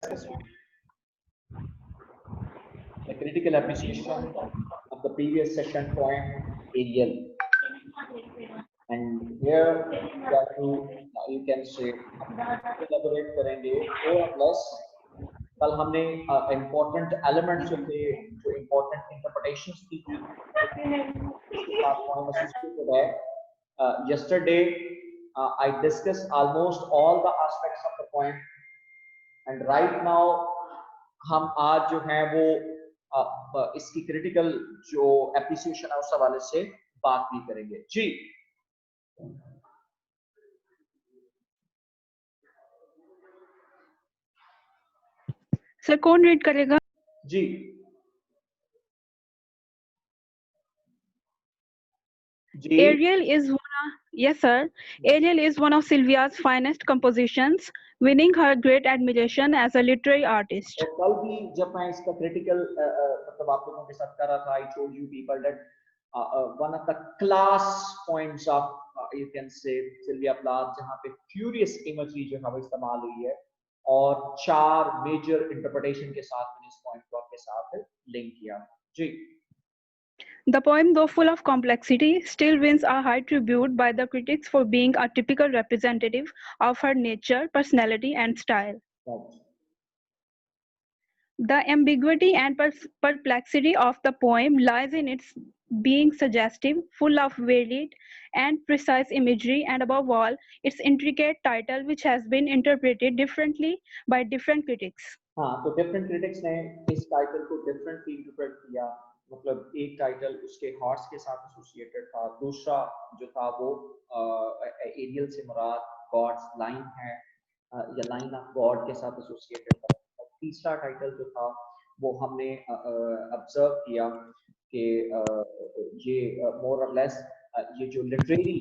The critical appreciation of the previous session poem Ariel, and here we have to you can say elaborate करेंगे more or less. कल हमने important elements जो थे, जो important interpretations थी उसके साथ poem associated है. Yesterday I discussed almost all the aspects of the poem, and right now हम आज जो है वो इसकी क्रिटिकल जो एप्रिसिएशन है उस हवाले से बात भी करेंगे जी. सर कौन रीड करेगा? जी Ariel is yes sir. Ariel is one of Sylvia's finest compositions, winning her great admiration as a literary artist. तो कल भी जब मैं इसका क्रिटिकल मतलब आप लोगों के साथ कर रहा था, I told you people that one of the class points of you can say Sylvia Plath, जहाँ पे furious imagery जो है वो इस्तेमाल हुई है और 4 मेजर इंटरप्रिटेशन के साथ मैंने इस पॉइंट को आपके साथ लिंक किया जी. The poem, though full of complexity, still wins a high tribute by the critics for being a typical representative of her nature, personality, and style. Right. The ambiguity and perplexity of the poem lies in its being suggestive, full of varied and precise imagery, and above all, its intricate title, which has been interpreted differently by different critics. हाँ, तो different critics ने इस title को differently interpret किया. मतलब एक title उसके horse के साथ एसोसिएटेड था, दूसरा जो था वो एरियल से मुराद गॉड्स लाइन है या लाइन ऑफ गॉड के साथ एसोसिएटेड था. तीसरा टाइटल जो था वो हमने ऑब्जर्व किया कि ये मोर और लेस ये जो लिटरेरी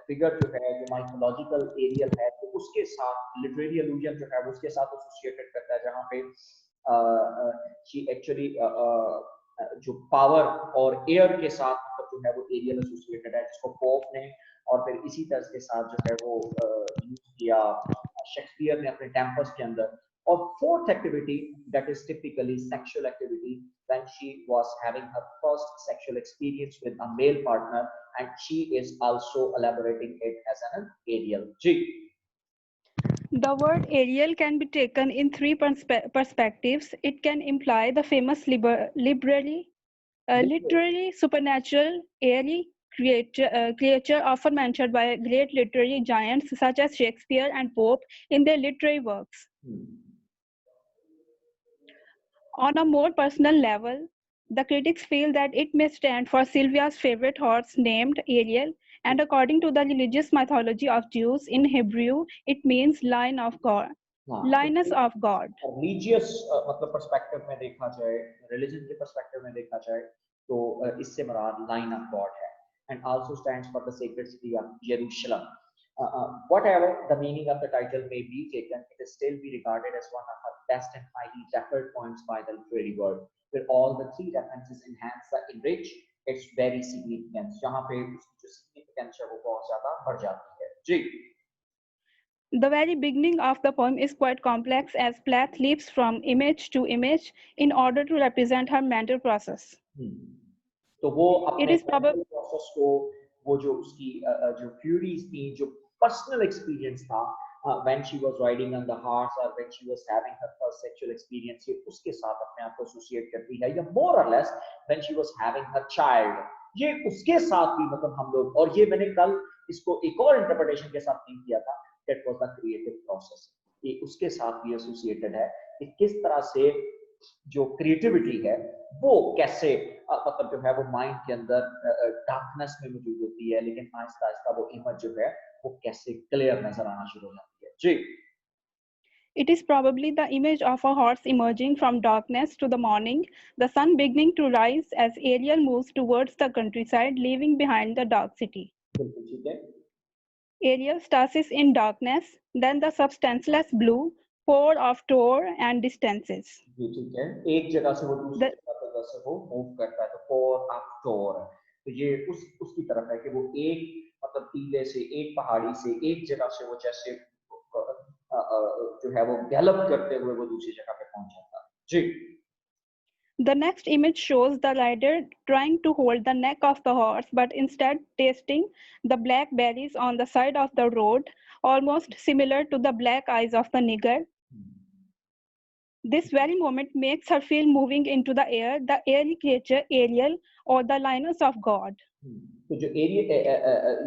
फिगर जो है, जो माइथोलॉजिकल एरियल है, तो उसके साथ लिटरेरी अलूजन जो है वो उसके साथ एसोसिएटेड करता है, जहाँ पे शी एक्चुअली जो पावर और एयर के साथ मतलब जो है वो एरियल एसोसिएटेड है, जिसको पोप ने और फिर इसी तरह के साथ जो है वो यूज किया शेक्सपियर ने अपने टेम्पस के अंदर. और fourth activity, that is typically sexual activity, when she was having her first sexual experience with a male partner, and she is also elaborating it as an Ariel. G. The word Ariel can be taken in three perspectives. It can imply the famous literary supernatural airy creature often mentioned by great literary giants such as Shakespeare and Pope in their literary works. On a more personal level, the critics feel that it may stand for Sylvia's favorite horse named Ariel, and according to the religious mythology of Jews in Hebrew, it means line of God, lioness of God. Religious मतलब perspective में देखा जाए, religion के perspective में देखा जाए, तो इससे मुराद line of God है, and also stands for the sacred city of Jerusalem. Whatever the meaning of the title may be taken, it is still be regarded as one of her best and highly referred poems by the literary world, where all the three references enhance the enrich its very significance. जहाँ पे उसकी जो significance है वो बहुत ज़्यादा बढ़ जाती है. जी. The very beginning of the poem is quite complex as Plath leaps from image to image in order to represent her mental process. तो वो अपने mental process को, वो जो उसकी जो furies थी, जो personal experience था, when she was riding on the horse or when she was having her first sexual experience, ये उसके साथ अपने आप को associate करती है, या more or less when she was having her child, ये उसके साथ भी मतलब हम लोग, और ये मैंने कल इसको एक और interpretation के साथ लिंक किया था, that was the creative process. ये उसके साथ भी associated है कि किस तरह से जो क्रिएटिविटी है वो कैसे मतलब जो है वो माइंड के अंदर डार्कनेस में मौजूद होती है, लेकिन आहिस्ता आहिस्ता वो इमेज जो है वो कैसे क्लियर नजर आना शुरू हो जाती है. जी. It is probably the image of a horse emerging from darkness to the morning, the sun beginning to rise as Ariel moves towards the countryside, leaving behind the dark city. बिल्कुल ठीक है. Ariel starts in darkness, then the substanceless blue, pour of tour and distances. जी ठीक है. एक जगह से वो दूसरी जगह से वो मूव करता है, तो pour of tour, तो ये उसकी तरफ है कि वो एक मतलब टीले से, एक पहाड़ी से, एक जगह से वो जैसे जो है वो गैलप करते हुए वो दूसरी जगह पे पहुंच जाता। जी। The next image shows the rider trying to hold the neck of the horse, but instead tasting the black berries on the side of the road, almost similar to the black eyes of the nigger. This very moment makes her feel moving into the air, the airy creature Ariel or the Linus of God. तो जो area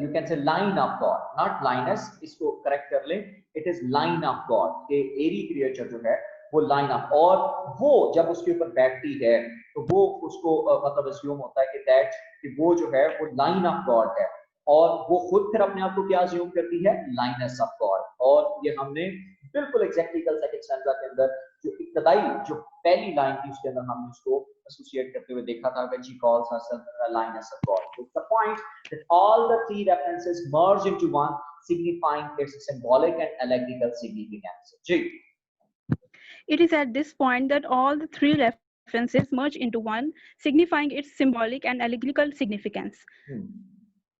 you can say line of God, not lines, इसको correct कर ले, it is line of God के every creature जो है वो line of, और वो जब उसके ऊपर बैठती है तो वो उसको मतलब अस्यूम होता है कि दैट कि वो जो है वो लाइन ऑफ गॉड है, और वो खुद फिर अपने आप को क्या अस्यूम करती है, लाइनस ऑफ गॉड। और ये हमने बिल्कुल एग्जैक्टली कल सेकंड स्टैंजा के अंदर जो इब्तदाई जो पहली लाइन थी उसके अंदर हमने उसको एसोसिएट करते हुए देखा था, when she calls herself a lioness of God. So it's the point that all the three references merge into one, signifying its symbolic and allegorical significance. Ji. It is at this point that all the three references merge into one, signifying its symbolic and allegorical significance.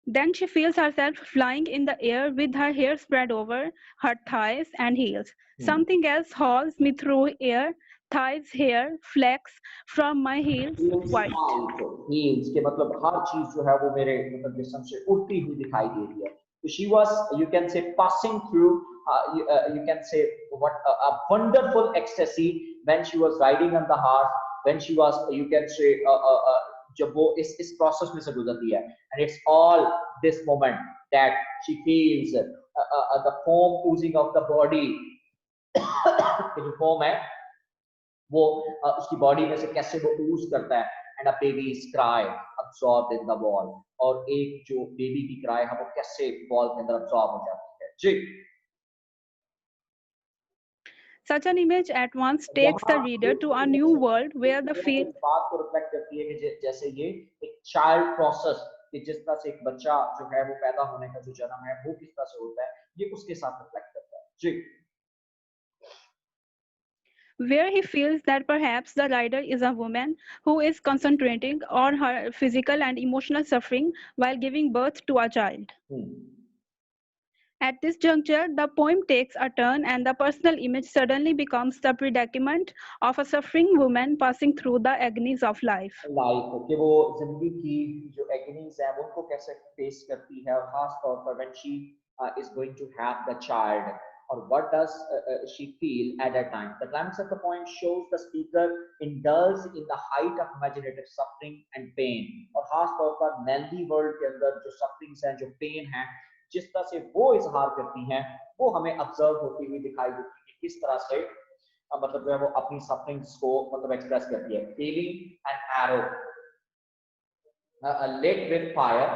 Then she feels herself flying in the air with her hair spread over her thighs and heels. Something else hauls me through air, thighs, hair, flecks from my heels, white. Heels के मतलब हर चीज जो है वो मेरे मतलब जिस्म से उड़ती हुई दिखाई दे रही है। So she was, you can say, passing through, you can say, what a wonderful ecstasy when she was riding on the horse, when she was, you can say, जब वो इस प्रोसेस में से गुजरती है, and it's all this moment that she feels the foam oozing of the body, जो foam है वो उसकी बॉडी में से कैसे वो ooze करता है, and a baby's cry absorbed in the wall, और एक जो बेबी की क्राई है वो कैसे वॉल के अंदर absorb हो जाती है। जी। Such an image at once takes the reader to a new world where the feel बात को रिफ्लेक्ट करती है कि जैसे ये एक चाइल्ड प्रोसेस कि जिस तरह से एक बच्चा जो है वो पैदा होने का जो जन्म है वो किस तरह से होता है, ये उसके साथ रिफ्लेक्ट करता है। जी। where he feels that perhaps the rider is a woman who is concentrating on her physical and emotional suffering while giving birth to a child. At this juncture, the poem takes a turn and the personal image suddenly becomes the predicament of a suffering woman passing through the agonies of life. Life कि वो जिंदगी की जो एगनीज है उनको कैसे face करती है, और खास तौर पर when she is going to have the child, or what does she feel at that time. The climax of the poem shows the speaker indulge in the height of imaginative suffering and pain, और खास तौर पर mehndi world के अंदर जो sufferings हैं, जो pen है, जिस तरह से वो इजहार करती हैं, वो हमें ऑब्जर्व होती हुई दिखाई देती है कि किस तरह से मतलब जो है वो अपनी सफरिंग्स को मतलब एक्सप्रेस करती है। Feeling an arrow lit with fire,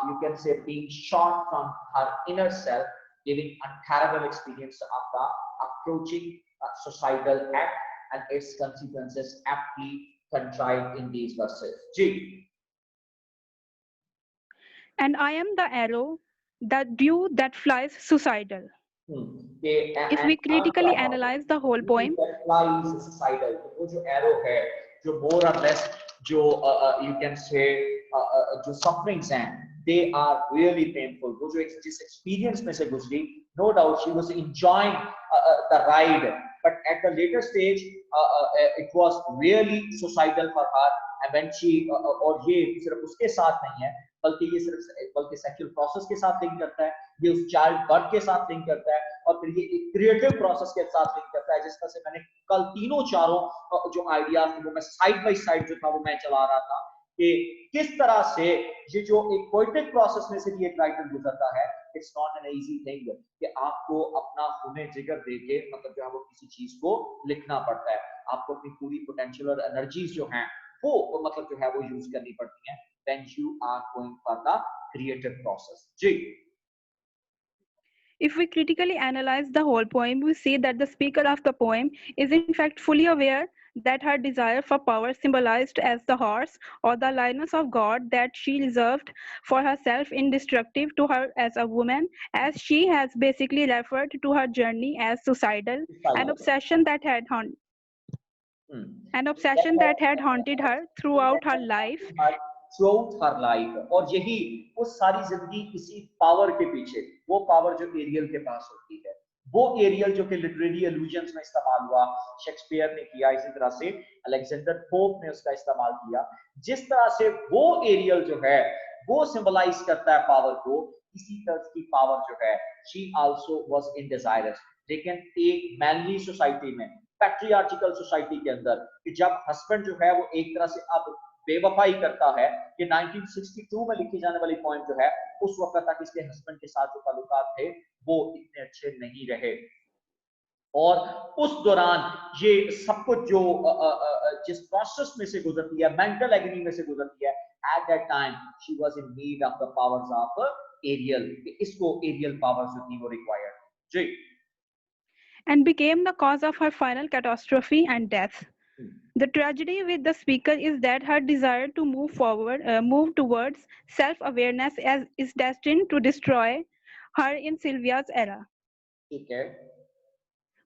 you can say being shot from her inner self, giving a terrible experience of the approaching societal act and its consequences aptly contrived in these verses. G. And I am the arrow, the dew that flies suicidal. If we critically analyze the whole poem, flies suicidal, वो जो arrow है, जो more or less जो you can say जो sufferings हैं, they are really painful. वो जो जिस experience में से गुजरी, no doubt she was enjoying the ride, but at the later stage it was really suicidal for her, and when she और ये सिर्फ उसके साथ नहीं है, बल्कि ये सिर्फ बल्कि सेक्सुअल प्रोसेस के साथ लिंक करता है, ये उस चाइल्ड बर्थ के साथ लिंक करता है, और फिर ये एक क्रिएटिव प्रोसेस के साथ लिंक करता है। जिस तरह से मैंने कल तीनों चारों जो आइडियाज थे वो मैं साइड बाय साइड जो था वो मैं चला रहा था कि किस तरह से ये जो एक पोएटिक प्रोसेस में से भी एक राइटर गुजरता है। It's not an easy thing कि आपको अपना खूने जिगर देके मतलब जो है वो किसी चीज को लिखना पड़ता है, आपको अपनी पूरी पोटेंशियल और एनर्जीज जो हैं वो मतलब जो है वो यूज करनी पड़ती हैं when you are going for the creative process. G. If we critically analyze the whole poem, we see that the speaker of the poem is in fact fully aware that her desire for power, symbolized as the horse or the lioness of God that she reserved for herself, indestructible to her as a woman, as she has basically referred to her journey as suicidal, an obsession that had haunted her throughout her life. Throughout her life, और यही वो सारी जिंदगी इसी power के पीछे, वो power जो एरियल के पास होती है, वो एरियल जो कि लिटरेरी एल्यूजन्स में इस्तेमाल हुआ, शेक्सपियर ने किया, इसी तरह से अलेक्जेंडर पोप ने उसका इस्तेमाल किया। जिस तरह से वो एरियल जो है वो सिंबलाइज करता है पावर को, इसी तरह की पावर जो है शी आल्सो वाज इनडिजायरस। लेकिन एक मैनली सोसाइटी में, पैट्रियार्चिकल सोसाइटी के अंदर, कि जब हस्बैंड जो है वो एक तरह से अब बेवफाई करता है, कि 1962 में लिखी जाने वाली पॉइंट जो है, उस वक्त तक इसके हस्बैंड के साथ जो ताल्लुकात थे वो इतने अच्छे नहीं रहे, और उस दौरान ये सब कुछ जो जिस प्रोसेस में से गुजरती है, मेंटल एग्नी में से गुजरती है, at that time she was in need of the powers of aerial, इसको एरियल पावर्स जो थी वो रिक्वायर्ड जी, and became the cause of her final catastrophe and death. The tragedy with the speaker is that her desire to move towards self-awareness is destined to destroy her in Sylvia's era. ठीक है।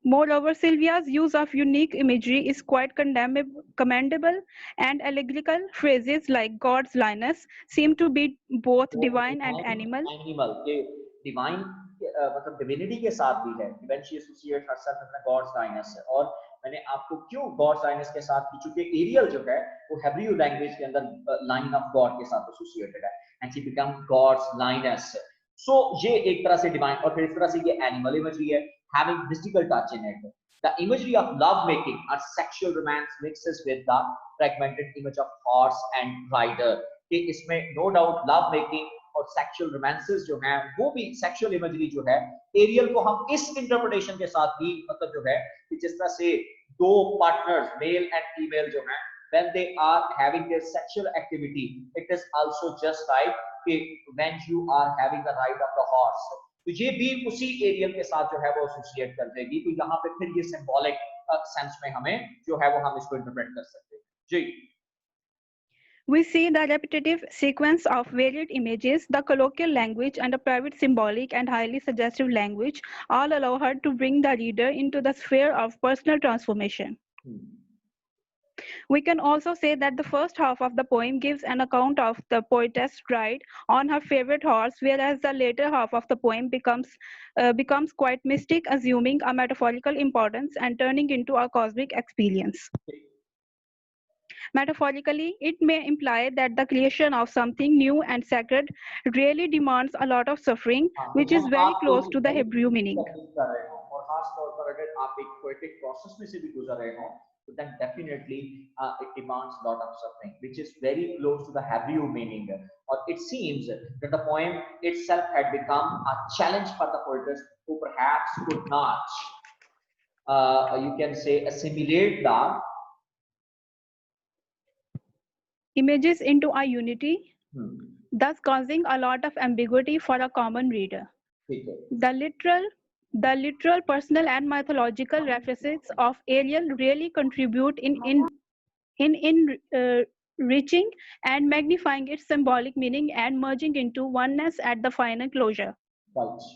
Moreover, Sylvia's use of unique imagery is quite commendable, and allegorical phrases like God's likeness seem to be both divine and animal. Animal के divine मतलब divinity के साथ भी है, when she associates herself with God's likeness। और मैंने आपको क्यों गॉड्स लाइनस के साथ, चूंकि एरियल जो है वो हेब्रियू लैंग्वेज के अंदर लाइन ऑफ गॉड के साथ एसोसिएटेड है, and she become god's lines. So ये एक तरह से डिवाइन, और फिर इस तरह से ये एनिमल इमेजरी है, having mystical touch in it. The imagery of love making or sexual romance mixes with the fragmented image of horse and rider, कि इसमें no doubt love making और सेक्सुअल रोमांसेस जो हैं वो भी सेक्सुअल इमेजरी जो है, एरियल को हम इस इंटरप्रिटेशन के साथ भी मतलब जो है कि जिस तरह से दो पार्टनर्स मेल एंड फीमेल जो हैं when they are having their sexual activity, it is also just like when you are having the ride of the horse, तो ये भी उसी एरियल के साथ जो है वो एसोसिएट कर देगी। तो यहाँ पे फिर ये सिंबॉलिक सेंस में हमें जो है वो हम इसको इंटरप्रेट कर सकते हैं जी। We see the repetitive sequence of varied images, the colloquial language, and the private symbolic and highly suggestive language all allow her to bring the reader into the sphere of personal transformation. We can also say that the first half of the poem gives an account of the poetess' ride on her favorite horse, whereas the later half of the poem becomes quite mystic, assuming a metaphorical importance and turning into a cosmic experience. Metaphorically, it may imply that the creation of something new and sacred really demands a lot of suffering, which is very close to the Hebrew meaning. और खास तौर पर अगर आप एक poetic process में से भी गुजर रहे हो, तो then definitely it demands a lot of suffering, which is very close to the Hebrew meaning. Or it seems that the poem itself had become a challenge for the poetess who perhaps could not, you can say, assimilate the images into a unity, thus causing a lot of ambiguity for a common reader. The literal, personal, and mythological references of Ariel really contribute in enriching and magnifying its symbolic meaning and merging into oneness at the final closure. Right.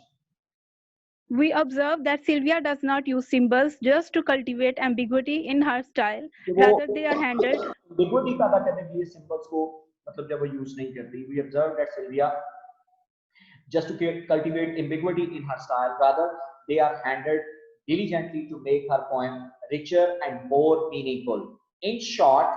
We observe that Sylvia does not use symbols just to cultivate ambiguity in her style. Rather, they are handled. Ambiguity पैदा करने के लिए symbols को मतलब जब वो use नहीं करती. We observe that Sylvia, just to cultivate ambiguity in her style, rather they are handled diligently to make her poem richer and more meaningful. In short,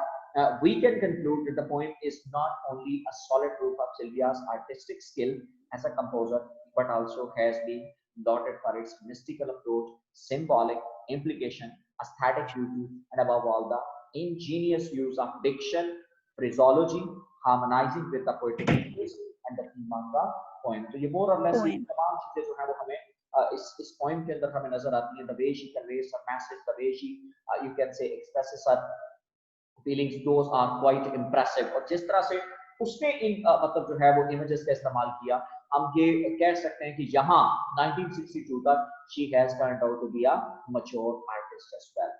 we can conclude that the poem is not only a solid proof of Sylvia's artistic skill as a composer, but also has been lauded for its mystical approach, symbolic implication, aesthetic beauty, and above all, the ingenious use of diction, phraseology, harmonizing with the poetic images and the theme of the poem. So, ये more or less तमाम चीजें जो है वो हमें इस poem के अंदर हमें नजर आती हैं. The way she conveys her message, the way she, you can say, expresses her feelings, those are quite impressive. और जिस तरह से उसने इन मतलब जो है वो images का इस्तेमाल किया, हम ये कह सकते हैं कि यहाँ 1962 तक she has turned out to be a mature artist as well.